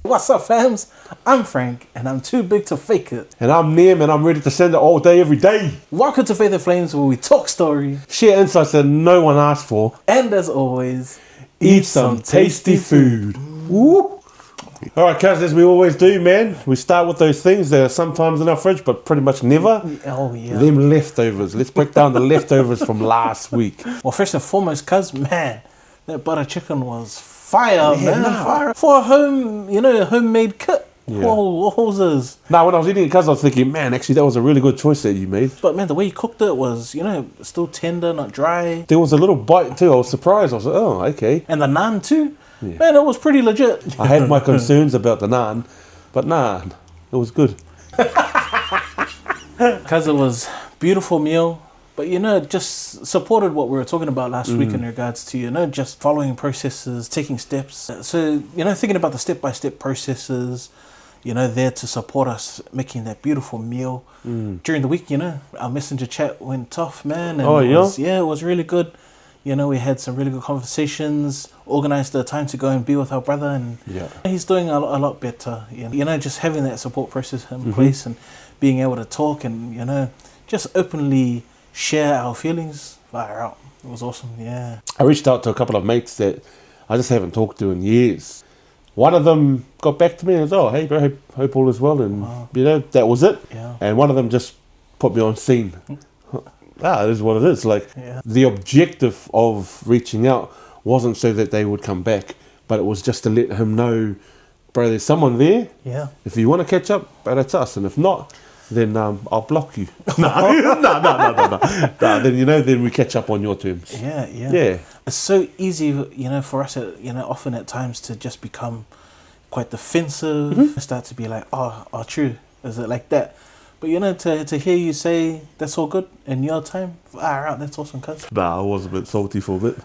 What's up, fams? I'm Frank, and I'm too big to fake it. And I'm Neum, and I'm ready to send it all day, every day. Welcome to Faith and Flamez, where we talk story, Share insights that no one asked for, and as always, eat some tasty food. Woo. All right, cuz, as we always do, man, we start with those things that are sometimes in our fridge, but pretty much never. Oh, yeah. Them leftovers. Let's break down the leftovers from last week. Well, first and foremost, cuz, man, that butter chicken was fire, man. nah. Fire. For a homemade kit. Yeah. Whoa, wowzers. Now, when I was eating it, cuz, I was thinking, man, actually, that was a really good choice that you made. But, man, the way you cooked it was, still tender, not dry. There was a little bite, too. I was surprised. I was like, oh, okay. And the naan, too. Yeah. Man, it was pretty legit. I had my concerns about the naan, but nah, it was good. Because it was beautiful meal, but just supported what we were talking about last week in regards to just following processes, taking steps. So thinking about the step-by-step processes, there to support us making that beautiful meal. During the week, our messenger chat went tough, man. And it was really good. We had some really good conversations, organized the time to go and be with our brother, and he's doing a lot better. Just having that support process in place and being able to talk and, just openly share our feelings. Fire out. It was awesome, yeah. I reached out to a couple of mates that I just haven't talked to in years. One of them got back to me and said, oh, hey, bro, hope all is well. And, that was it. Yeah. And one of them just put me on scene. This is what it is. Like, the objective of reaching out wasn't so that they would come back, but it was just to let him know, bro, there's someone there. Yeah. If you want to catch up, bro, that's us. And if not, then I'll block you. No. Then we catch up on your terms. Yeah. It's so easy, for us, often at times to just become quite defensive, start to be like, oh, true. Is it like that? But to hear you say that's all good in your time, that's awesome, cuz. I was a bit salty for a bit,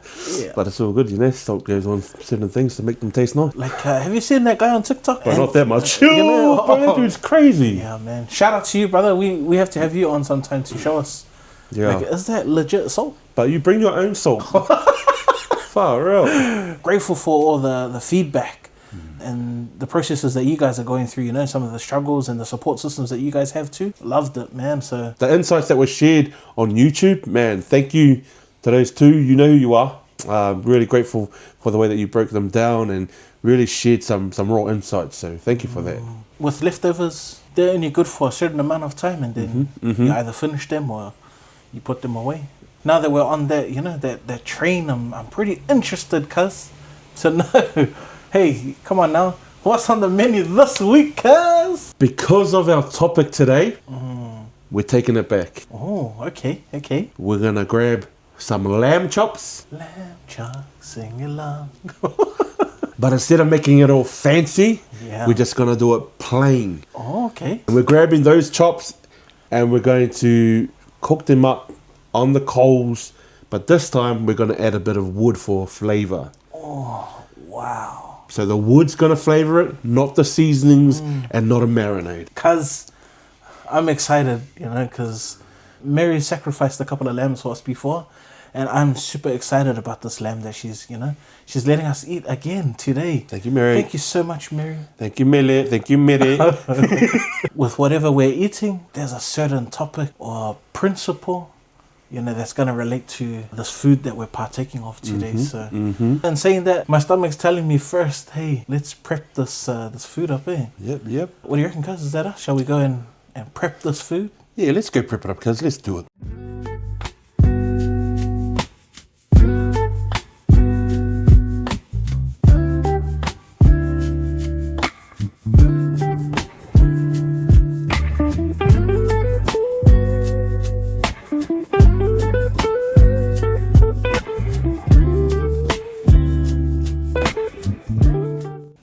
but it's all good, Salt goes on certain things to make them taste nice. Like, have you seen that guy on TikTok? But not that much. Bro, that dude's crazy. Yeah, man. Shout out to you, brother. We have to have you on sometime to show us. Yeah. Like, is that legit salt? But you bring your own salt. Far out. Grateful for all the feedback. And the processes that you guys are going through, some of the struggles and the support systems that you guys have too. Loved it, man. So the insights that were shared on YouTube, man, thank you to those two. You know who you are. Really grateful for the way that you broke them down and really shared some raw insights. So thank you for that. With leftovers, they're only good for a certain amount of time, and then you either finish them or you put them away. Now that we're on that, that train, I'm pretty interested, cuz, to know. Hey, come on now. What's on the menu this week, cuz? Because of our topic today, we're taking it back. Oh, okay. We're going to grab some lamb chops. Lamb chops, sing along. But instead of making it all fancy, we're just going to do it plain. Oh, okay. And we're grabbing those chops and we're going to cook them up on the coals. But this time, we're going to add a bit of wood for flavor. Oh, wow. So the wood's going to flavor it, not the seasonings and not a marinade. Because I'm excited, because Mary sacrificed a couple of lambs for us before. And I'm super excited about this lamb that she's letting us eat again today. Thank you, Mary. Thank you so much, Mary. Thank you, Mary. Thank you, Mary. With whatever we're eating, there's a certain topic or principle that's going to relate to this food that we're partaking of today. And saying that, my stomach's telling me first, hey, let's prep this food up, eh? Yep. What do you reckon, cuz? Is that us? Shall we go and prep this food? Yeah, let's go prep it up, cuz. Let's do it.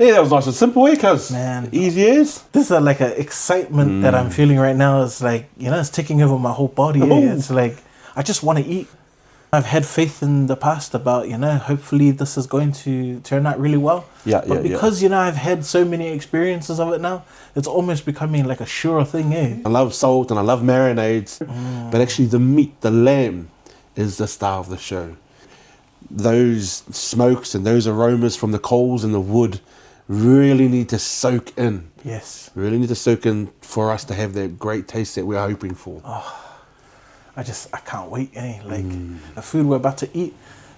Yeah, that was nice and simple, cuz. Man. Easy as. This is like an excitement that I'm feeling right now. It's like, it's taking over my whole body. It's like, I just want to eat. I've had faith in the past about, hopefully this is going to turn out really well. But because, I've had so many experiences of it now, it's almost becoming like a sure thing, eh? I love salt and I love marinades. But actually the meat, the lamb, is the star of the show. Those smokes and those aromas from the coals and the wood really need to soak in. Yes. Really need to soak in for us to have that great taste that we're hoping for. I can't wait, eh? Like, the food we're about to eat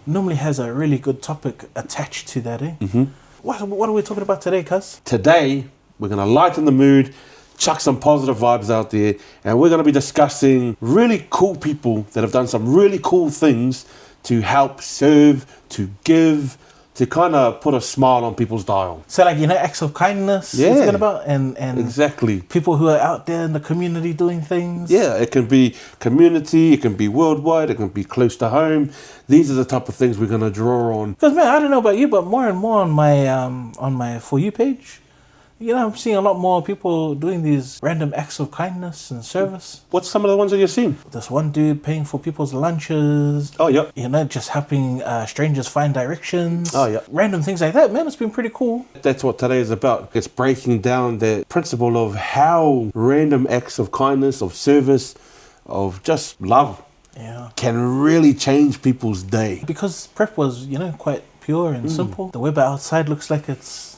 normally has a really good topic attached to that, eh? Mm-hmm. What are we talking about today, cuz? Today, we're going to lighten the mood, chuck some positive vibes out there, and we're going to be discussing really cool people that have done some really cool things to help serve, to give, to kind of put a smile on people's dial. So, like, acts of kindness, Yeah. you're talking about, and Exactly. people who are out there in the community doing things. Yeah, it can be community, it can be worldwide, it can be close to home. These are the type of things we're going to draw on. Because, man, I don't know about you, but more and more on my For You page, I'm seeing a lot more people doing these random acts of kindness and service. What's some of the ones that you've seen? This one dude paying for people's lunches. Oh, yeah. Just helping strangers find directions. Oh, yeah. Random things like that, man. It's been pretty cool. That's what today is about. It's breaking down the principle of how random acts of kindness, of service, of just love can really change people's day. Because prep was, quite pure and simple. The weather outside looks like it's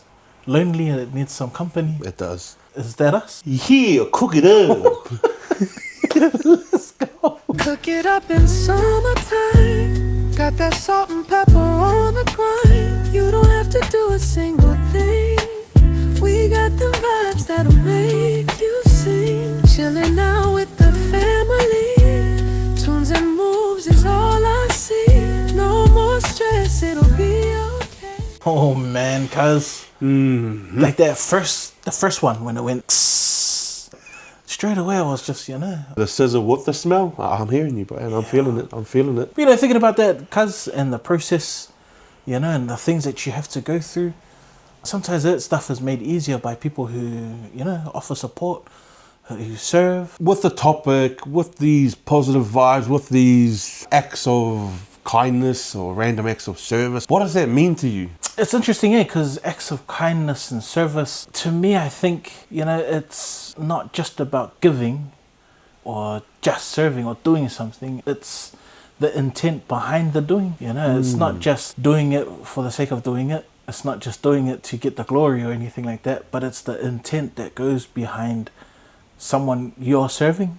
lonely and it needs some company. It does. Is that us? Yeah, cook it up. Let's go. Cook it up in summertime. Got that salt and pepper on the grind. You don't have to do a single thing. We got the vibes that'll make you sing. Chilling out with the family. Tunes and moves is all I see. No more stress, it'll be okay. Oh man, cuz like the first one when it went straight away, I was just The sizzle with the smell. I'm hearing you, bro, and I'm feeling it. thinking about that, cuz, and the process, and the things that you have to go through. Sometimes that stuff is made easier by people who offer support, who serve. With the topic, with these positive vibes, with these acts of kindness or random acts of service, what does that mean to you? It's interesting, because acts of kindness and service, to me, I think, it's not just about giving or just serving or doing something. It's the intent behind the doing, It's not just doing it for the sake of doing it. It's not just doing it to get the glory or anything like that, but it's the intent that goes behind someone you're serving,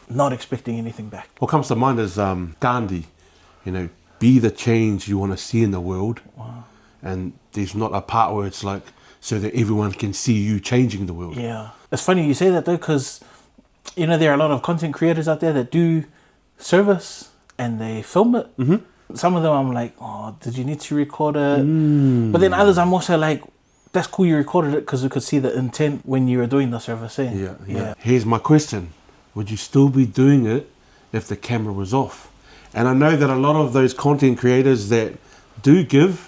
not expecting anything back. What comes to mind is Gandhi, be the change you want to see in the world. Wow. And there's not a part where it's like, so that everyone can see you changing the world. Yeah. It's funny you say that though, because, there are a lot of content creators out there that do service and they film it. Mm-hmm. Some of them I'm like, oh, did you need to record it? But then others I'm also like, that's cool you recorded it because we could see the intent when you were doing the service. Yeah. Here's my question. Would you still be doing it if the camera was off? And I know that a lot of those content creators that do give,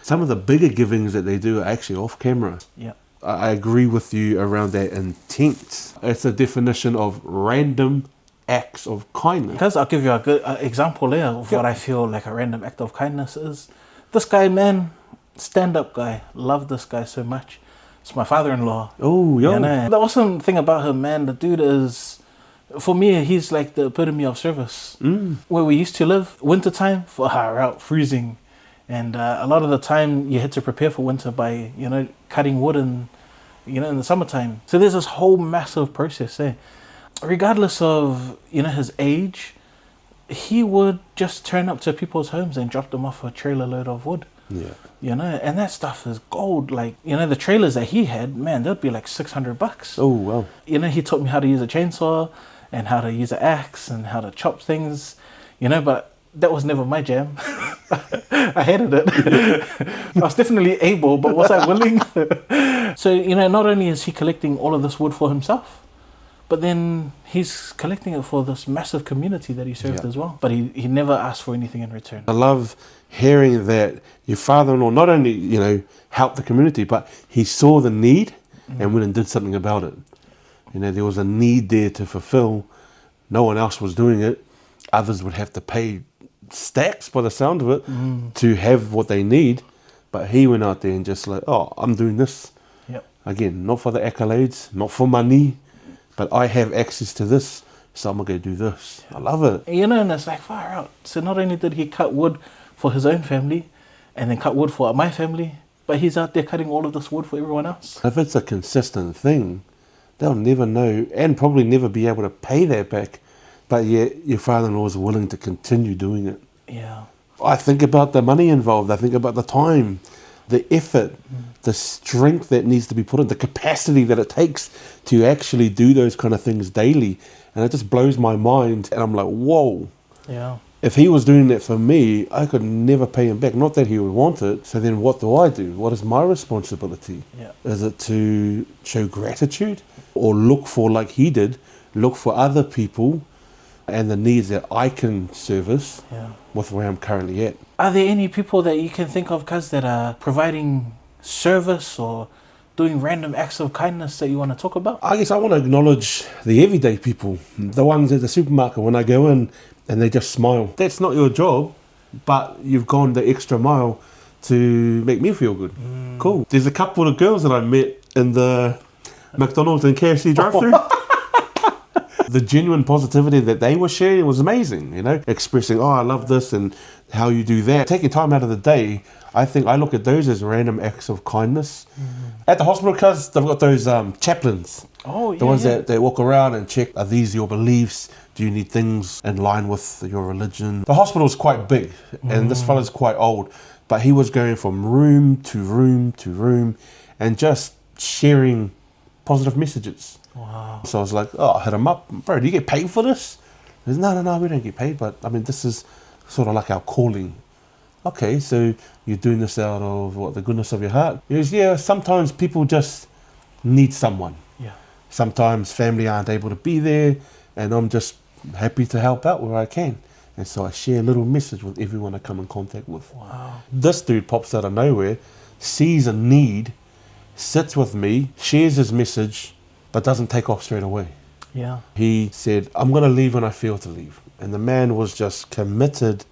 some of the bigger givings that they do are actually off camera. Yeah. I agree with you around that intent. It's a definition of random acts of kindness. Because I'll give you a good example there of what I feel like a random act of kindness is. This guy, man, stand-up guy. Love this guy so much. It's my father-in-law. Oh, yo. The awesome thing about him, man, the dude is, for me, he's like the epitome of service. Where we used to live, wintertime, far out, freezing. And a lot of the time you had to prepare for winter by, cutting wood in the summertime. So there's this whole massive process there. Regardless of, his age, he would just turn up to people's homes and drop them off a trailer load of wood. Yeah. And that stuff is gold. Like, the trailers that he had, man, they'd be like $600. Oh, wow. He taught me how to use a chainsaw and how to use an axe and how to chop things, but that was never my jam. I hated it. I was definitely able, but was I willing? So, not only is he collecting all of this wood for himself, but then he's collecting it for this massive community that he served as well. But he never asked for anything in return. I love hearing that your father-in-law not only, helped the community, but he saw the need and went and did something about it. There was a need there to fulfill. No one else was doing it. Others would have to pay stacks by the sound of it to have what they need, but he went out there and just like, oh, I'm doing this. Again, not for the accolades, not for money, but I have access to this, so I'm gonna go do this. I love it. And it's like far out. So not only did he cut wood for his own family and then cut wood for my family, but he's out there cutting all of this wood for everyone else. If it's a consistent thing, they'll never know and probably never be able to pay that back. But yet your father-in-law is willing to continue doing it. Yeah. I think about the money involved. I think about the time, the effort, the strength that needs to be put in, the capacity that it takes to actually do those kind of things daily. And it just blows my mind. And I'm like, whoa. Yeah. If he was doing that for me, I could never pay him back. Not that he would want it. So then what do I do? What is my responsibility? Yeah. Is it to show gratitude or look for, like he did, look for other people and the needs that I can service with where I'm currently at? Are there any people that you can think of, cuz, that are providing service or doing random acts of kindness that you want to talk about? I guess I want to acknowledge the everyday people, the ones at the supermarket when I go in and they just smile. That's not your job, but you've gone the extra mile to make me feel good. Cool. There's a couple of girls that I met in the McDonald's and KFC drive-thru. The genuine positivity that they were sharing was amazing, you know, expressing, oh, I love this and how you do that. Taking time out of the day, I think I look at those as random acts of kindness. At the hospital, because they've got those chaplains. Oh, yeah. The ones that they walk around and check, are these your beliefs? Do you need things in line with your religion? The hospital's quite big and this fella's quite old, but he was going from room to room to room and just sharing positive messages. Wow. So I was like, oh, I hit him up. Bro, do you get paid for this? He goes, no, we don't get paid, but I mean, this is sort of like our calling. Okay, so you're doing this out of what, the goodness of your heart? He goes, yeah, sometimes people just need someone. Yeah. Sometimes family aren't able to be there, and I'm just happy to help out where I can. And so I share a little message with everyone I come in contact with. Wow. This dude pops out of nowhere, sees a need, sits with me, shares his message, but doesn't take off straight away. Yeah. He said, I'm going to leave when I feel to leave. And the man was just committed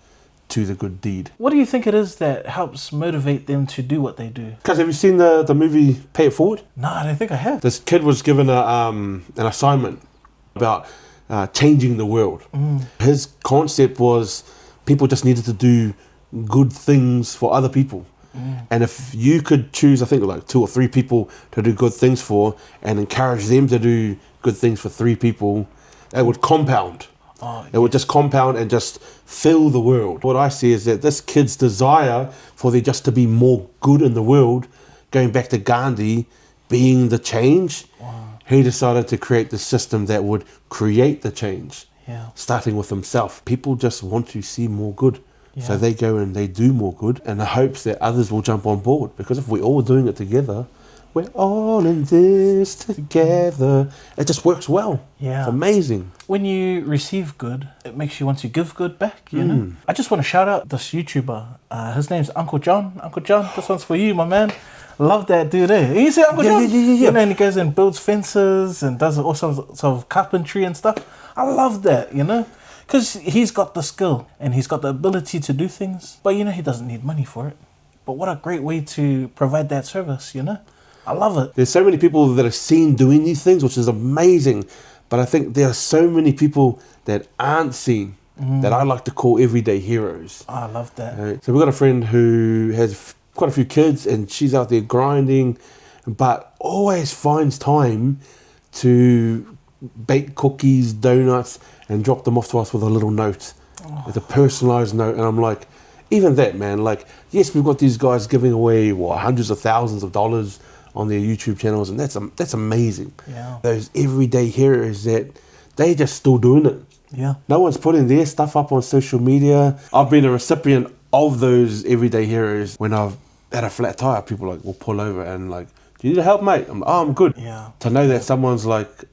to the good deed. What do you think it is that helps motivate them to do what they do? Because have you seen the movie Pay It Forward? No, I don't think I have. This kid was given an assignment about changing the world. His concept was people just needed to do good things for other people. And if you could choose, I think like 2 or 3 people to do good things for and encourage them to do good things for 3 people, it would compound. It would just compound and just fill the world. What I see is that this kid's desire for there just to be more good in the world, going back to Gandhi, being the change, he decided to create the system that would create the change, starting with himself. People just want to see more good. So they go and they do more good in the hopes that others will jump on board. Because if we're all doing it together, we're all in this together. It just works well. Yeah. It's amazing. When you receive good, it makes you want to give good back, you know? I just want to shout out this YouTuber. His name's Uncle John. Uncle John, this one's for you, my man. Love that dude there. You see Uncle John? Yeah. You know, and he goes and builds fences and does all sorts of carpentry and stuff. I love that, you know? Because he's got the skill and he's got the ability to do things. But, you know, he doesn't need money for it. But what a great way to provide that service, you know? I love it. There's so many people that are seen doing these things, which is amazing. But I think there are so many people that aren't seen that I like to call everyday heroes. I love that. So we've got a friend who has quite a few kids and she's out there grinding, but always finds time to bake cookies, donuts, and drop them off to us with a little note. It's a personalised note. And I'm like, even that, man, like, yes, we've got these guys giving away, hundreds of thousands of dollars on their YouTube channels, and that's amazing. Yeah. Those everyday heroes that they just still doing it. Yeah. No one's putting their stuff up on social media. I've been a recipient of those everyday heroes. When I've had a flat tire, people like will pull over and like, do you need help, mate? I'm like, oh, I'm good. Yeah. To know that someone's like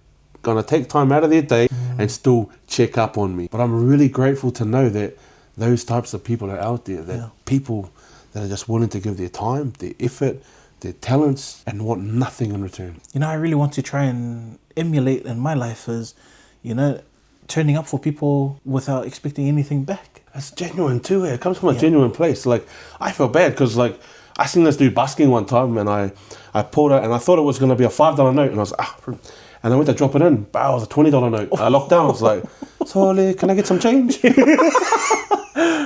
gonna take time out of their day and still check up on me. But I'm really grateful to know that those types of people are out there, that people that are just willing to give their time, their effort, their talents, and want nothing in return. You know, I really want to try and emulate in my life is, you know, turning up for people without expecting anything back. It's genuine too. It comes from a genuine place. Like, I feel bad because like I seen this dude busking one time and I pulled out and I thought it was going to be a $5 note and I was like, and I went to drop it in. But it was a $20 note. I locked down. I was like, sorry, can I get some change?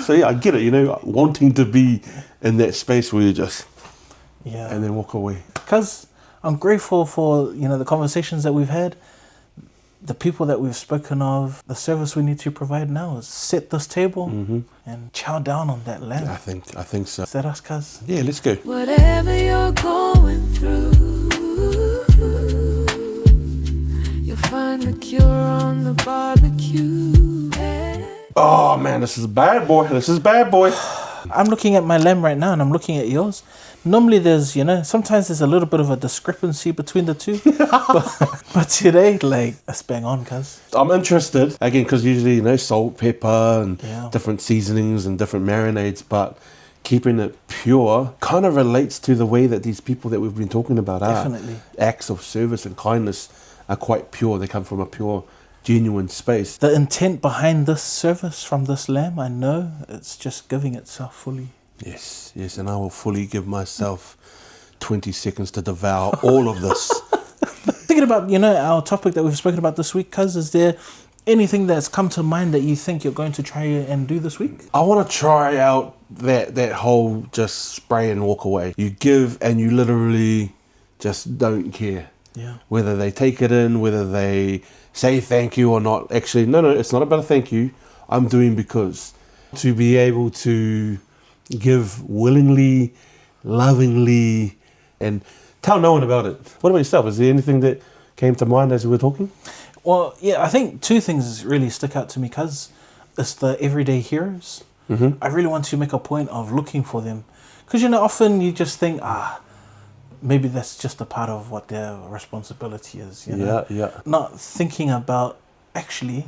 So yeah, I get it, you know, wanting to be in that space where you just Yeah. and then walk away. Because I'm grateful for, the conversations that we've had, the people that we've spoken of. The service we need to provide now is set this table and chow down on that lamb. I think so. Is that us, cuz? Yeah, let's go. Whatever you're going through, you'll find the cure on the barbecue. Oh man, this is bad boy. I'm looking at my lamb right now and I'm looking at yours. Normally there's, sometimes there's a little bit of a discrepancy between the two. but today, it's bang on, cuz. I'm interested, again, because usually, salt, pepper, and Yeah. different seasonings and different marinades, but keeping it pure kind of relates to the way that these people that we've been talking about are. Definitely. Acts of service and kindness are quite pure. They come from a pure, genuine space. The intent behind this service from this lamb, I know it's just giving itself fully. Yes, and I will fully give myself 20 seconds to devour all of this. Thinking about, our topic that we've spoken about this week, cuz, is there anything that's come to mind that you think you're going to try and do this week? I want to try out that whole just spray and walk away. You give and you literally just don't care. Yeah. Whether they take it in, whether they say thank you or not. Actually, no, it's not about a thank you. I'm doing because. To be able to give willingly, lovingly, and tell no one about it. What about yourself? Is there anything that came to mind as we were talking? Well, yeah, I think two things really stick out to me, cuz. It's the everyday heroes. Mm-hmm. I really want to make a point of looking for them. Because, often you just think, maybe that's just a part of what their responsibility is, Yeah. Not thinking about, actually,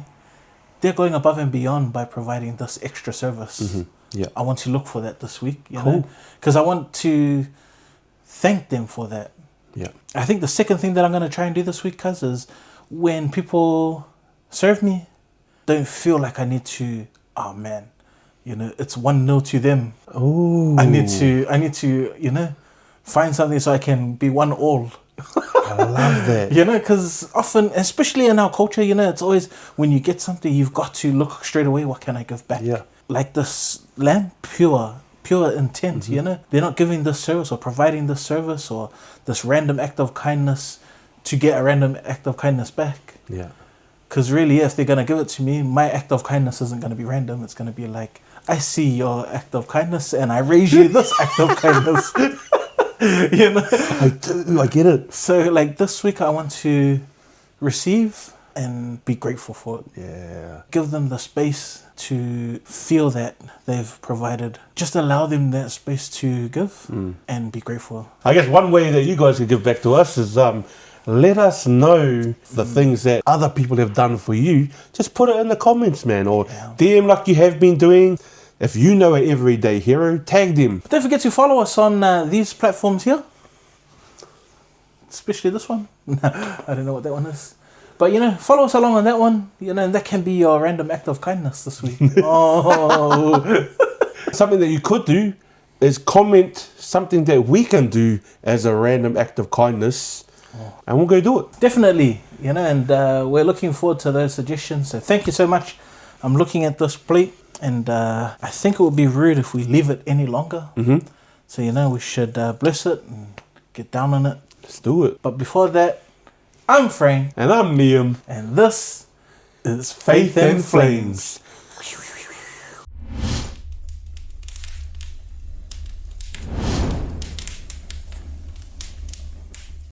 they're going above and beyond by providing this extra service. Mm-hmm. Yeah. I want to look for that this week, Cool. because I want to thank them for that. Yeah. I think the second thing that I'm going to try and do this week, cuz, is when people serve me, don't feel like I need to, it's 1-0 to them. Ooh. I need to, find something so I can be 1-1. I love that. Because often, especially in our culture, it's always when you get something, you've got to look straight away, what can I give back? Yeah. Like this lamb, pure intent, They're not giving this service or providing this service or this random act of kindness to get a random act of kindness back. Yeah. Because really, if they're going to give it to me, my act of kindness isn't going to be random. It's going to be like, I see your act of kindness and I raise you this act of kindness. I do. I get it. So this week I want to receive and be grateful for it. Yeah. Give them the space to feel that they've provided. Just allow them that space to give and be grateful. I guess one way that you guys can give back to us is let us know the things that other people have done for you. Just put it in the comments, man, or DM like you have been doing. If you know an everyday hero, tag them. Don't forget to follow us on these platforms here. Especially this one. I don't know what that one is. But, follow us along on that one. And that can be your random act of kindness this week. Something that you could do is comment something that we can do as a random act of kindness. And we'll go do it. Definitely. And we're looking forward to those suggestions. So thank you so much. I'm looking at this plate. And I think it would be rude if we leave it any longer. Mm-hmm. So, we should bless it and get down on it. Let's do it. But before that, I'm Frank. And I'm Neum. And this is Faith and Flamez.